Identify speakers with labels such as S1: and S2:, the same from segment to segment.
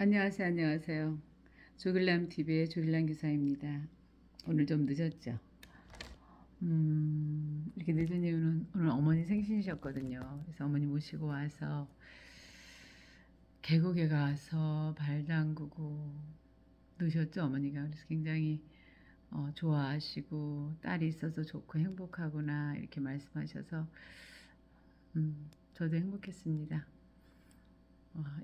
S1: 안녕하세요, 안녕하세요. 조길남 TV의 조길남 기사입니다. 오늘 좀 늦었죠? 이렇게 늦은 이유는 오늘 어머니 생신이셨거든요. 그래서 어머니 모시고 와서 계곡에 가서 발 담그고 넣으셨죠, 어머니가. 그래서 굉장히 좋아하시고 딸이 있어서 좋고 행복하구나 이렇게 말씀하셔서 저도 행복했습니다.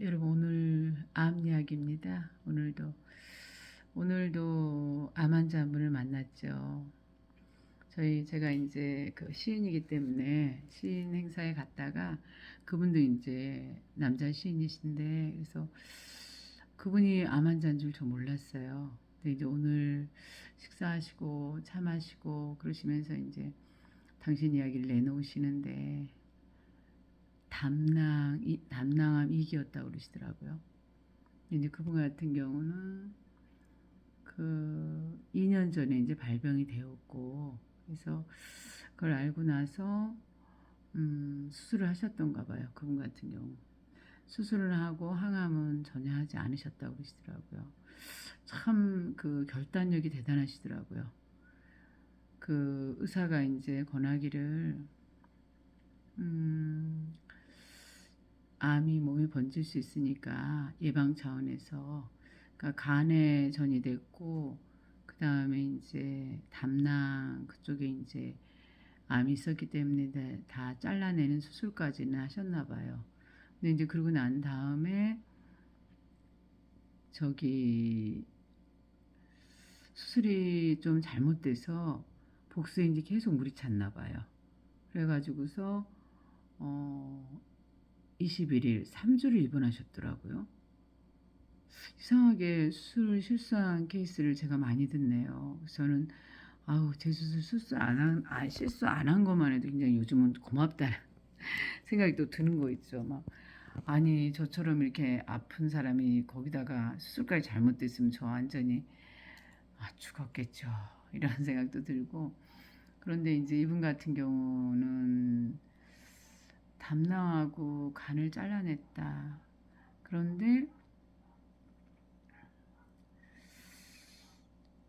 S1: 여러분 오늘 암 이야기입니다. 오늘도 암 환자 한 분을 만났죠. 제가 이제 그 시인이기 때문에 시인 행사에 갔다가 그분도 이제 남자 시인이신데 그래서 그분이 암 환자인 줄 저 몰랐어요. 근데 이제 오늘 식사하시고 차 마시고 그러시면서 이제 당신 이야기를 내놓으시는데 담낭암 2기였다고 그러시더라고요. 이제 그분 같은 경우는 그 2년 전에 이제 발병이 되었고 그래서 그걸 알고 나서 수술을 하셨던가 봐요. 그분 같은 경우 수술을 하고 항암은 전혀 하지 않으셨다고 그러시더라고요. 참 그 결단력이 대단하시더라고요. 그 의사가 이제 권하기를 음, 암이 몸에 번질 수 있으니까 예방 차원에서 그러니까 간에 전이 됐고 그 다음에 이제 담낭 그쪽에 이제 암이 있었기 때문에 다 잘라내는 수술까지는 하셨나 봐요. 근데 이제 그러고 난 다음에 저기 수술이 좀 잘못돼서 복수에 이제 계속 물이 찼나 봐요. 그래가지고서 어 21일 3주를 입원하셨더라고요. 이상하게 수술을 실수한 케이스를 제가 많이 듣네요. 그래서 저는 아우 제 수술 실수 안 한 것만 해도 굉장히 요즘은 고맙다는 생각이 또 드는 거 있죠. 막 아니 저처럼 이렇게 아픈 사람이 거기다가 수술까지 잘못됐으면 저 완전히 죽었겠죠. 이런 생각도 들고 그런데 이제 이분 같은 경우는 담낭하고 간을 잘라냈다. 그런데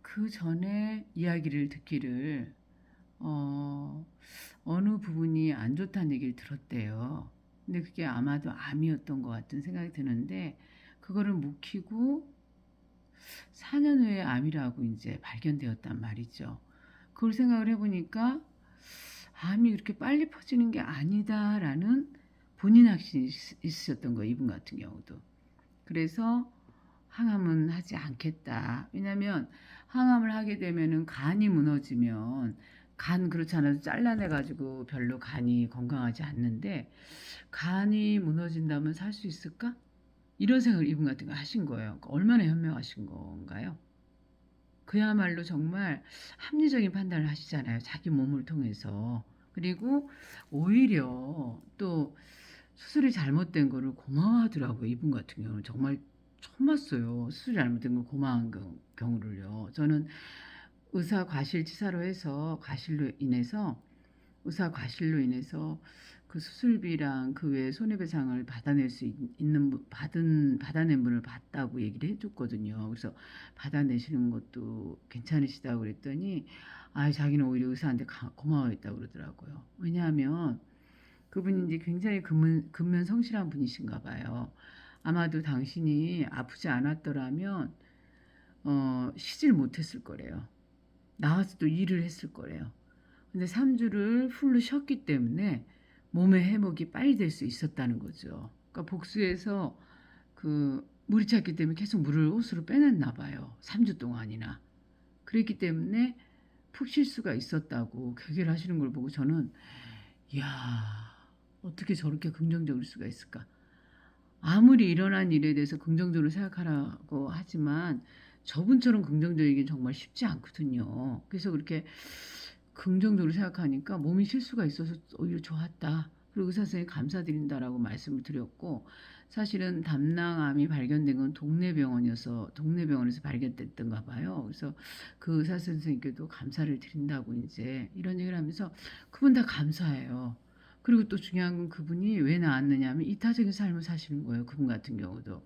S1: 그 전에 이야기를 듣기를 어느 부분이 안 좋다는 얘기를 들었대요. 근데 그게 아마도 암이었던 것 같은 생각이 드는데 그거를 묵히고 4년 후에 암이라고 이제 발견되었단 말이죠. 그걸 생각을 해보니까 암이 그렇게 빨리 퍼지는 게 아니다라는 본인 확신이 있으셨던 거예요. 이분 같은 경우도. 그래서 항암은 하지 않겠다. 왜냐하면 항암을 하게 되면은 간이 무너지면 간 그렇지 않아도 잘라내가지고 별로 간이 건강하지 않는데 간이 무너진다면 살 수 있을까? 이런 생각을 이분 같은 거 하신 거예요. 얼마나 현명하신 건가요? 그야말로 정말 합리적인 판단을 하시잖아요. 자기 몸을 통해서. 그리고 오히려 또 수술이 잘못된 거를 고마워하더라고요. 이분 같은 경우는 정말 처음 봤어요. 수술이 잘못된 걸 고마운 경우를요. 저는 의사 과실로 인해서 그 수술비랑 그 외에 손해배상을 받아낼 수 있는 받아낸 분을 봤다고 얘기를 해줬거든요. 그래서 받아내시는 것도 괜찮으시다고 그랬더니 자기는 오히려 의사한테 고마워했다고 그러더라고요. 왜냐하면 그분이 이제 굉장히 근면 성실한 분이신가 봐요. 아마도 당신이 아프지 않았더라면 쉬질 못했을 거래요. 나와서 또 일을 했을 거래요. 근데 3주를 풀로 쉬었기 때문에 몸의 회복이 빨리 될 수 있었다는 거죠. 그러니까 복수에서 그 물이 찼기 때문에 계속 물을 옷으로 빼냈나 봐요. 3주 동안이나. 그랬기 때문에 푹 쉴 수가 있었다고 교계를 하시는 걸 보고 저는 이야 어떻게 저렇게 긍정적일 수가 있을까. 아무리 일어난 일에 대해서 긍정적으로 생각하라고 하지만 저분처럼 긍정적이긴 정말 쉽지 않거든요. 그래서 그렇게 긍정적으로 생각하니까 몸이 쉴 수가 있어서 오히려 좋았다. 그리고 의사 선생님 감사드린다라고 말씀을 드렸고 사실은 담낭암이 발견된 건 동네 병원에서 발견됐던가 봐요. 그래서 그 의사 선생님께도 감사를 드린다고 이제 이런 얘기를 하면서 그분 다 감사해요. 그리고 또 중요한 건 그분이 왜 나왔느냐 하면 이타적인 삶을 사시는 거예요. 그분 같은 경우도.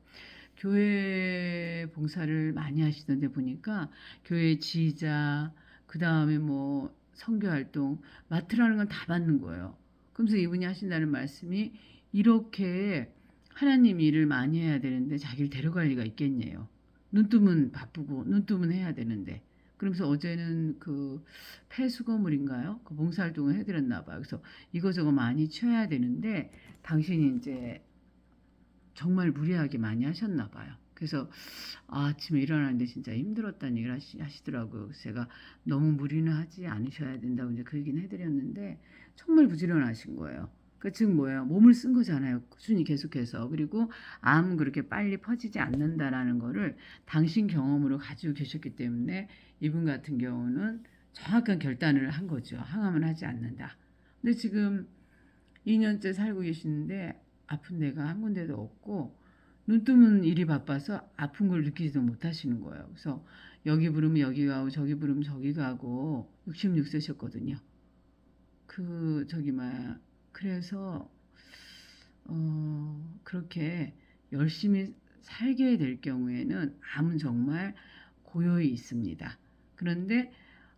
S1: 교회 봉사를 많이 하시던데 보니까 교회 지휘자, 그 다음에 뭐 선교 활동 맡으라는 건 다 받는 거예요. 그러면서 이분이 하신다는 말씀이 이렇게 하나님 일을 많이 해야 되는데 자기를 데려갈 리가 있겠냐요. 눈 뜨면 바쁘고 눈 뜨면 해야 되는데. 그러면서 어제는 그 폐수거물인가요? 그 봉사활동을 해드렸나 봐요. 그래서 이거저거 많이 치워야 되는데 당신이 이제 정말 무리하게 많이 하셨나 봐요. 그래서 아침에 일어나는데 진짜 힘들었다는 얘기를 하시더라고요. 그래서 제가 너무 무리는 하지 않으셔야 된다고 이제 그 얘기는 해드렸는데 정말 부지런하신 거예요. 그 즉 뭐예요? 몸을 쓴 거잖아요. 꾸준히 계속해서. 그리고 암은 그렇게 빨리 퍼지지 않는다라는 거를 당신 경험으로 가지고 계셨기 때문에 이분 같은 경우는 정확한 결단을 한 거죠. 항암은 하지 않는다. 근데 지금 2년째 살고 계시는데 아픈 데가 한 군데도 없고 눈 뜨면 일이 바빠서 아픈 걸 느끼지도 못하시는 거예요. 그래서 여기 부르면 여기 가고 저기 부르면 저기 가고 66세셨거든요. 그 저기 뭐야 그래서 그렇게 열심히 살게 될 경우에는 암은 정말 고요히 있습니다. 그런데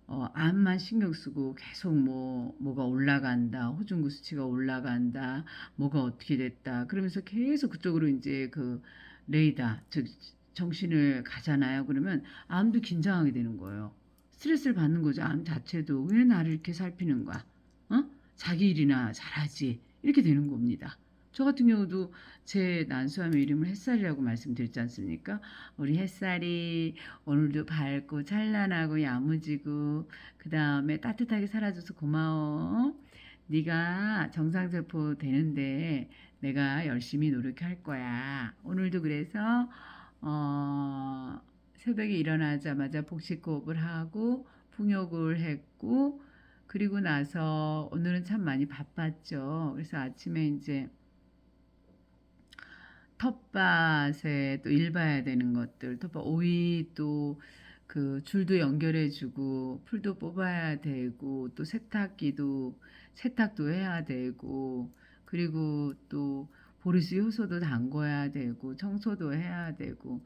S1: 암만 신경 쓰고 계속 뭐가 올라간다, 호중구 수치가 올라간다, 뭐가 어떻게 됐다, 그러면서 계속 그쪽으로 이제 그 레이더, 즉 정신을 가잖아요. 그러면 암도 긴장하게 되는 거예요. 스트레스를 받는 거죠. 암 자체도 왜 나를 이렇게 살피는가? 어? 자기 일이나 잘하지. 이렇게 되는 겁니다. 저 같은 경우도 제 난수함의 이름을 햇살이라고 말씀드렸지 않습니까? 우리 햇살이 오늘도 밝고 찬란하고 야무지고 그 다음에 따뜻하게 살아줘서 고마워. 네가 정상세포 되는데 내가 열심히 노력할 거야. 오늘도 그래서 새벽에 일어나자마자 복식호흡을 하고 풍욕을 했고 그리고 나서 오늘은 참 많이 바빴죠. 그래서 아침에 이제 텃밭에 또 일 봐야 되는 것들, 텃밭 오이 또 그 줄도 연결해주고 풀도 뽑아야 되고 또 세탁도 해야 되고 그리고 또 보리수 효소도 담궈야 되고 청소도 해야 되고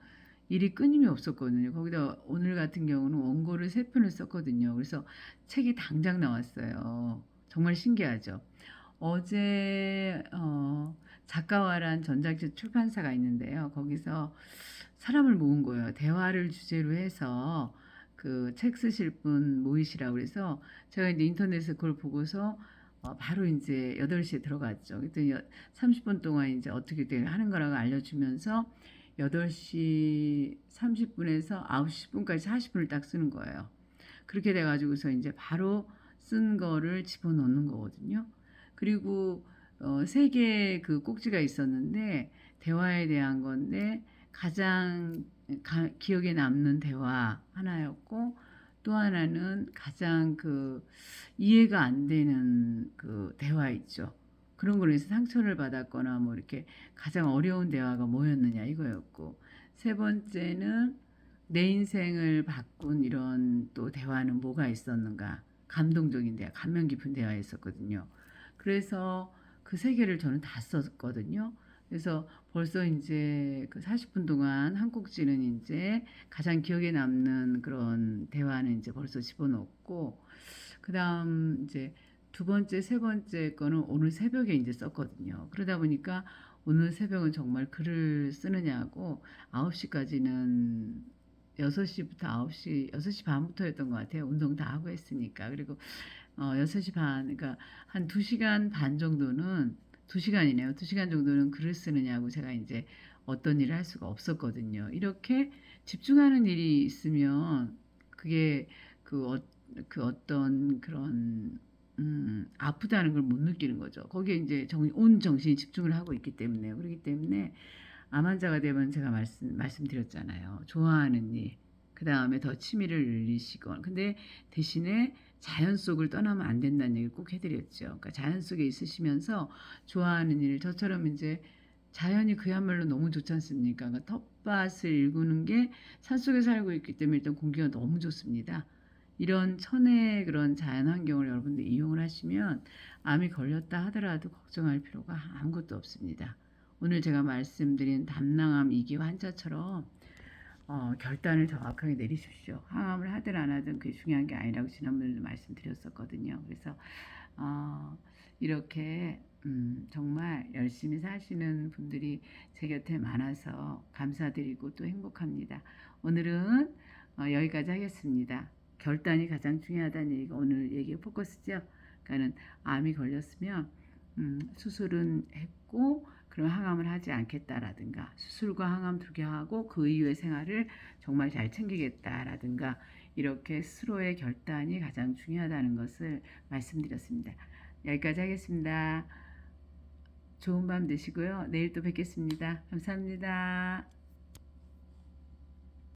S1: 일이 끊임이 없었거든요. 거기다 오늘 같은 경우는 원고를 3편을 썼거든요. 그래서 책이 당장 나왔어요. 정말 신기하죠. 어제 작가와란 전자책 출판사가 있는데요. 거기서 사람을 모은 거예요. 대화를 주제로 해서 그 책 쓰실 분 모이시라고 그래서 제가 이제 인터넷에 그걸 보고서 바로 이제 8시에 들어갔죠. 그랬더니 30분 동안 이제 어떻게 하는 거라고 알려주면서 8시 30분에서 9시 10분까지 40분을 딱 쓰는 거예요. 그렇게 돼가지고서 이제 바로 쓴 거를 집어넣는 거거든요. 그리고 세 개의 그 꼭지가 있었는데 대화에 대한 건데 가장 기억에 남는 대화 하나였고 또 하나는 가장 그 이해가 안 되는 그 대화 있죠. 그런 걸로 해서 상처를 받았거나 뭐 이렇게 가장 어려운 대화가 뭐였느냐 이거였고 세 번째는 내 인생을 바꾼 이런 또 대화는 뭐가 있었는가 감동적인 대화, 감명 깊은 대화였었거든요. 그래서 그 세 개를 저는 다 썼거든요. 그래서 벌써 이제 그 40분 동안 한 꼭지는 이제 가장 기억에 남는 그런 대화는 이제 벌써 집어넣었고, 그 다음 이제 두 번째, 세 번째 거는 오늘 새벽에 이제 썼거든요. 그러다 보니까 오늘 새벽은 정말 글을 쓰느냐고 9시까지는 6시부터 9시, 6시 반부터였던 것 같아요. 운동 다 하고 했으니까. 그리고 6시 반, 그러니까 한 2시간 반 정도는, 2시간이네요. 2시간 정도는 글을 쓰느냐고 제가 이제 어떤 일을 할 수가 없었거든요. 이렇게 집중하는 일이 있으면 그게 그, 그 어떤 그런, 아프다는 걸 못 느끼는 거죠. 거기에 이제 온 정신이 집중을 하고 있기 때문에요. 그렇기 때문에 암 환자가 되면 제가 말씀드렸잖아요. 좋아하는 일, 그 다음에 더 취미를 늘리시건. 근데 대신에 자연 속을 떠나면 안 된다는 얘기를 꼭 해드렸죠. 그러니까 자연 속에 있으시면서 좋아하는 일, 저처럼 이제 자연이 그야말로 너무 좋지 않습니까? 그러니까 텃밭을 일구는 게 산속에 살고 있기 때문에 일단 공기가 너무 좋습니다. 이런 천혜의 그런 자연 환경을 여러분들 이용을 하시면 암이 걸렸다 하더라도 걱정할 필요가 아무것도 없습니다. 오늘 제가 말씀드린 담낭암 2기 환자처럼 결단을 정확하게 내리십시오. 항암을 하든 안 하든 그게 중요한 게 아니라고 지난번에도 말씀드렸었거든요. 그래서 이렇게 정말 열심히 사시는 분들이 제 곁에 많아서 감사드리고 또 행복합니다. 오늘은 여기까지 하겠습니다. 결단이 가장 중요하다는 얘기가 오늘 얘기의 포커스죠. 그러니까는 암이 걸렸으면 수술은 했고 그럼 항암을 하지 않겠다라든가 수술과 항암 두 개 하고 그 이후의 생활을 정말 잘 챙기겠다라든가 이렇게 스스로의 결단이 가장 중요하다는 것을 말씀드렸습니다. 여기까지 하겠습니다. 좋은 밤 되시고요. 내일 또 뵙겠습니다. 감사합니다.